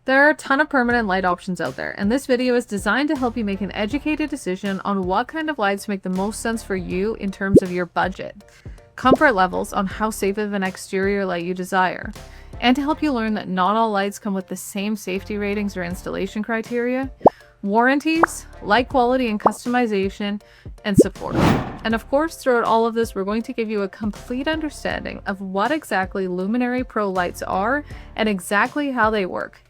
There are a ton of permanent light options out there, and this video is designed to help you make an educated decision on what kind of lights make the most sense for you in terms of your budget, comfort levels on how safe of an exterior light you desire, and to help you learn that not all lights come with the same safety ratings or installation criteria, warranties, light quality and customization, and support. And of course, throughout all of this, we're going to give you a complete understanding of what exactly Lumenary Pro lights are and exactly how they work.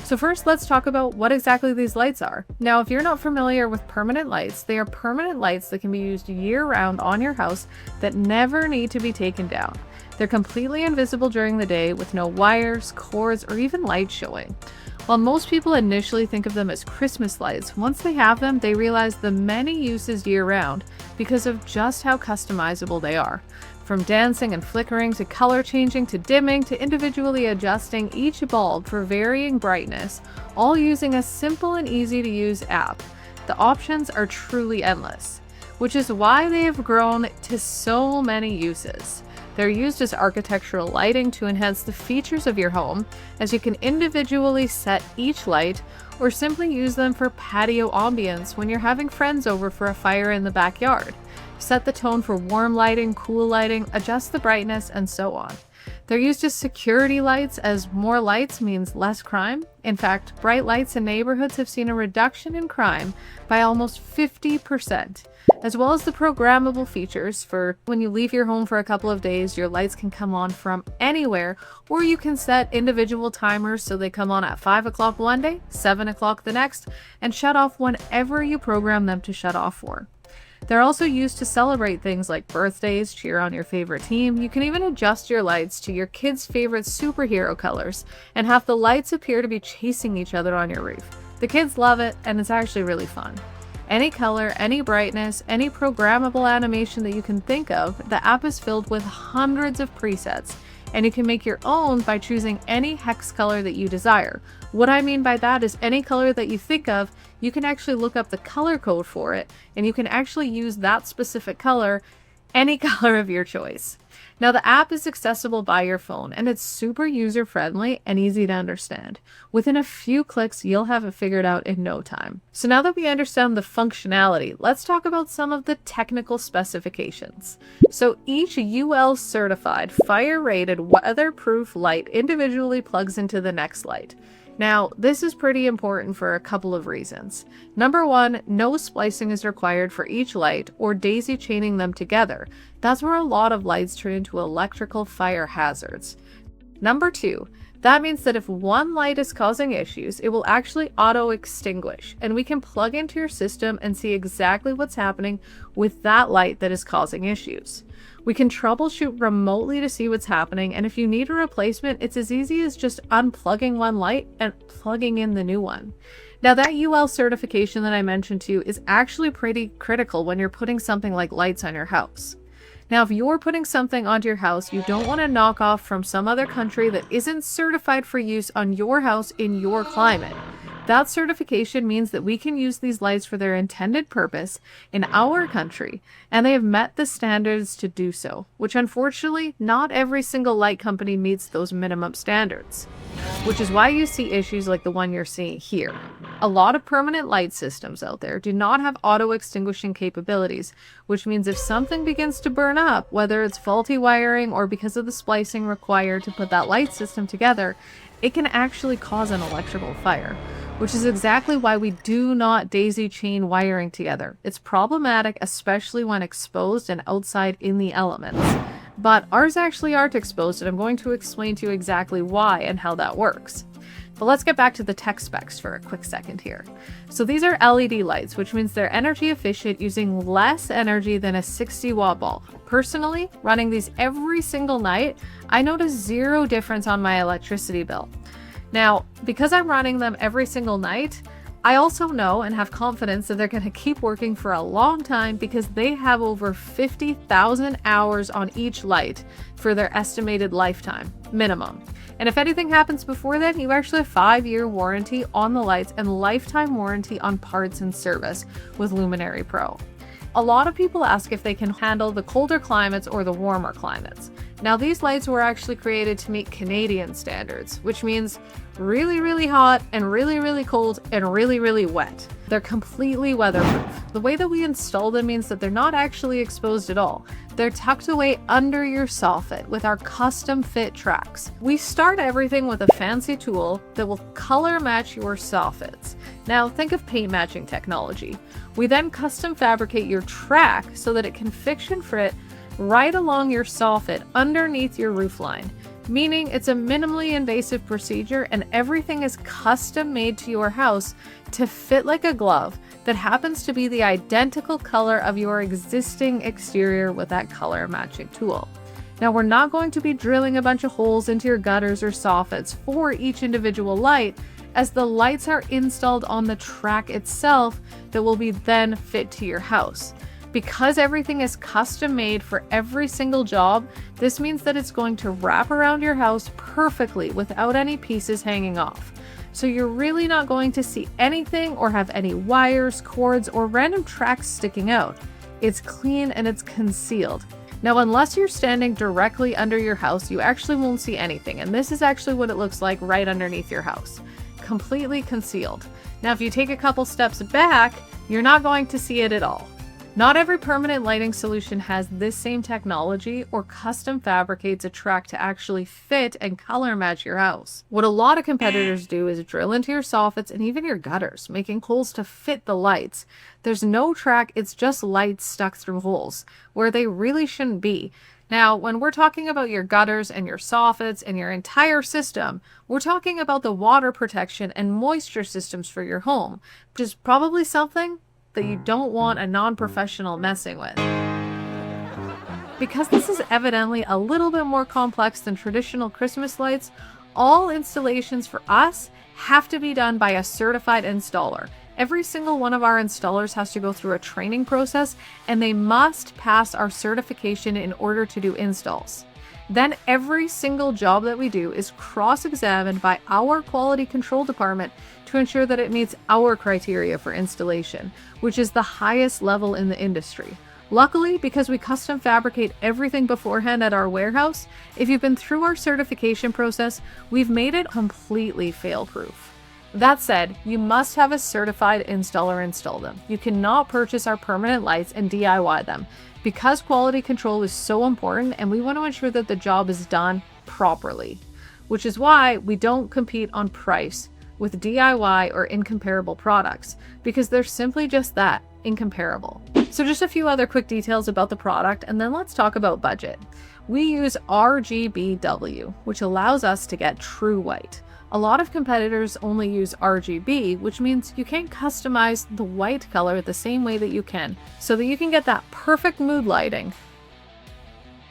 So first, let's talk about what exactly these lights are. Now, if you're not familiar with permanent lights, they are permanent lights that can be used year-round on your house that never need to be taken down. They're completely invisible during the day with no wires, cords, or even light showing. While most people initially think of them as Christmas lights, once they have them, they realize the many uses year-round because of just how customizable they are. From dancing and flickering to color changing to dimming to individually adjusting each bulb for varying brightness, all using a simple and easy to use app. The options are truly endless, which is why they have grown to so many uses. They're used as architectural lighting to enhance the features of your home, as you can individually set each light, or simply use them for patio ambience when you're having friends over for a fire in the backyard. Set the tone for warm lighting, cool lighting, adjust the brightness, and so on. They're used as security lights, as more lights means less crime. In fact, bright lights in neighborhoods have seen a reduction in crime by almost 50%, as well as the programmable features for when you leave your home for a couple of days, your lights can come on from anywhere, or you can set individual timers so they come on at 5 o'clock one day, 7 o'clock the next, and shut off whenever you program them to shut off for. They're also used to celebrate things like birthdays, cheer on your favorite team. You can even adjust your lights to your kids' favorite superhero colors and have the lights appear to be chasing each other on your roof. The kids love it, and it's actually really fun. Any color, any brightness, any programmable animation that you can think of, the app is filled with hundreds of presets, and you can make your own by choosing any hex color that you desire. What I mean by that is any color that you think of, you can actually look up the color code for it, and you can actually use that specific color, any color of your choice. Now, the app is accessible by your phone, and it's super user-friendly and easy to understand. Within a few clicks, you'll have it figured out in no time. So now that we understand the functionality, let's talk about some of the technical specifications. So each UL certified, fire-rated, weatherproof light individually plugs into the next light. Now, this is pretty important for a couple of reasons. Number one, no splicing is required for each light or daisy chaining them together. That's where a lot of lights turn into electrical fire hazards. Number two, that means that if one light is causing issues, it will actually auto-extinguish, and we can plug into your system and see exactly what's happening with that light that is causing issues. We can troubleshoot remotely to see what's happening, and if you need a replacement, it's as easy as just unplugging one light and plugging in the new one. Now, that UL certification that I mentioned to you is actually pretty critical when you're putting something like lights on your house. Now, if you're putting something onto your house you don't want to knock off from some other country that isn't certified for use on your house in your climate, that certification means that we can use these lights for their intended purpose in our country, and they have met the standards to do so, which unfortunately not every single light company meets those minimum standards, which is why you see issues like the one you're seeing here. A lot of permanent light systems out there do not have auto-extinguishing capabilities, which means if something begins to burn up, whether it's faulty wiring or because of the splicing required to put that light system together, it can actually cause an electrical fire, which is exactly why we do not daisy chain wiring together. It's problematic, especially when exposed and outside in the elements. But ours actually aren't exposed, and I'm going to explain to you exactly why and how that works. But let's get back to the tech specs for a quick second here. So these are LED lights, which means they're energy efficient, using less energy than a 60-watt bulb. Personally, running these every single night, I notice zero difference on my electricity bill. Now, because I'm running them every single night, I also know and have confidence that they're going to keep working for a long time because they have over 50,000 hours on each light for their estimated lifetime minimum. And if anything happens before then, you actually have a 5-year warranty on the lights and lifetime warranty on parts and service with Lumenary Pro. A lot of people ask if they can handle the colder climates or the warmer climates. Now, these lights were actually created to meet Canadian standards, which means really, really hot and really, really cold and really, really wet. They're completely weatherproof. The way that we install them means that they're not actually exposed at all. They're tucked away under your soffit with our custom fit tracks. We start everything with a fancy tool that will color match your soffits. Now, think of paint matching technology. We then custom fabricate your track so that it can fiction fit right along your soffit underneath your roofline, meaning it's a minimally invasive procedure and everything is custom made to your house to fit like a glove that happens to be the identical color of your existing exterior with that color matching tool. Now, we're not going to be drilling a bunch of holes into your gutters or soffits for each individual light, as the lights are installed on the track itself that will be then fit to your house. Because everything is custom made for every single job, this means that it's going to wrap around your house perfectly without any pieces hanging off. So you're really not going to see anything or have any wires, cords, or random tracks sticking out. It's clean and it's concealed. Now, unless you're standing directly under your house, you actually won't see anything. And this is actually what it looks like right underneath your house. Completely concealed. Now, if you take a couple steps back, you're not going to see it at all. Not every permanent lighting solution has this same technology or custom fabricates a track to actually fit and color match your house. What a lot of competitors do is drill into your soffits and even your gutters, making holes to fit the lights. There's no track, it's just lights stuck through holes, where they really shouldn't be. Now, when we're talking about your gutters and your soffits and your entire system, we're talking about the water protection and moisture systems for your home, which is probably something that you don't want a non-professional messing with. Because this is evidently a little bit more complex than traditional Christmas lights, all installations for us have to be done by a certified installer. Every single one of our installers has to go through a training process, and they must pass our certification in order to do installs. Then every single job that we do is cross-examined by our quality control department to ensure that it meets our criteria for installation, which is the highest level in the industry. Luckily, because we custom fabricate everything beforehand at our warehouse, if you've been through our certification process, we've made it completely fail-proof. That said, you must have a certified installer install them. You cannot purchase our permanent lights and DIY them, because quality control is so important and we want to ensure that the job is done properly, which is why we don't compete on price with DIY or incomparable products, because they're simply just that, incomparable. So just a few other quick details about the product, and then let's talk about budget. We use RGBW, which allows us to get true white. A lot of competitors only use RGB, which means you can't customize the white color the same way that you can, so that you can get that perfect mood lighting.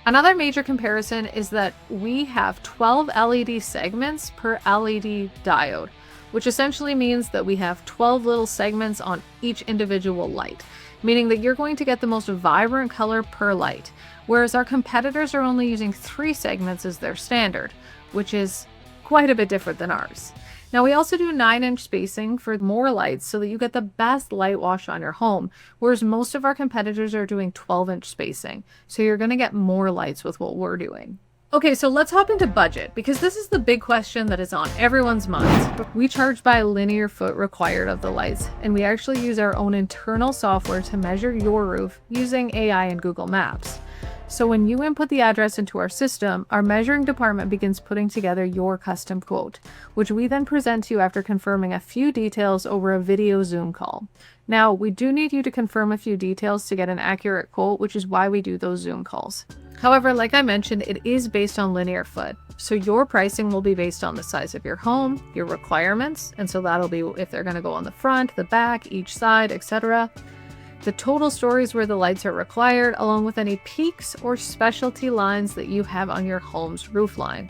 Another major comparison is that we have 12 LED segments per LED diode, which essentially means that we have 12 little segments on each individual light, meaning that you're going to get the most vibrant color per light, whereas our competitors are only using 3 segments as their standard, which is quite a bit different than ours. Now, we also do 9-inch spacing for more lights so that you get the best light wash on your home, whereas most of our competitors are doing 12-inch spacing, so you're going to get more lights with what we're doing. Okay, so let's hop into budget, because this is the big question that is on everyone's minds. We charge by linear foot required of the lights, and we actually use our own internal software to measure your roof using AI and Google Maps. So when you input the address into our system, our measuring department begins putting together your custom quote, which we then present to you after confirming a few details over a video Zoom call. Now, we do need you to confirm a few details to get an accurate quote, which is why we do those Zoom calls. However, like I mentioned, it is based on linear foot. So your pricing will be based on the size of your home, your requirements, and so that'll be if they're going to go on the front, the back, each side, etc. The total stories where the lights are required, along with any peaks or specialty lines that you have on your home's roof line.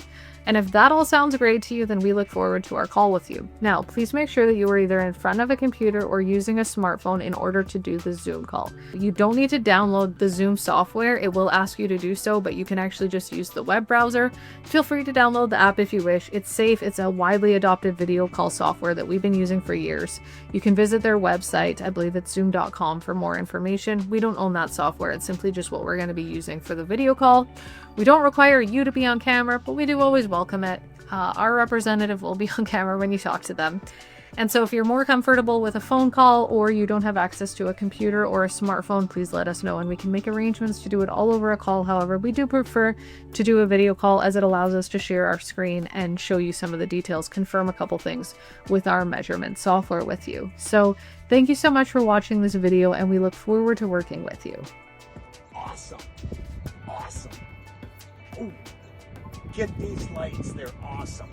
And if that all sounds great to you, then we look forward to our call with you. Now, please make sure that you are either in front of a computer or using a smartphone in order to do the Zoom call. You don't need to download the Zoom software. It will ask you to do so, but you can actually just use the web browser. Feel free to download the app if you wish. It's safe. It's a widely adopted video call software that we've been using for years. You can visit their website. I believe it's zoom.com for more information. We don't own that software. It's simply just what we're going to be using for the video call. We don't require you to be on camera, but we do always welcome it. Our representative will be on camera when you talk to them. And so if you're more comfortable with a phone call or you don't have access to a computer or a smartphone, please let us know and we can make arrangements to do it all over a call. However, we do prefer to do a video call as it allows us to share our screen and show you some of the details, confirm a couple things with our measurement software with you. So thank you so much for watching this video and we look forward to working with you. Awesome. Awesome. Oh, get these lights. They're awesome.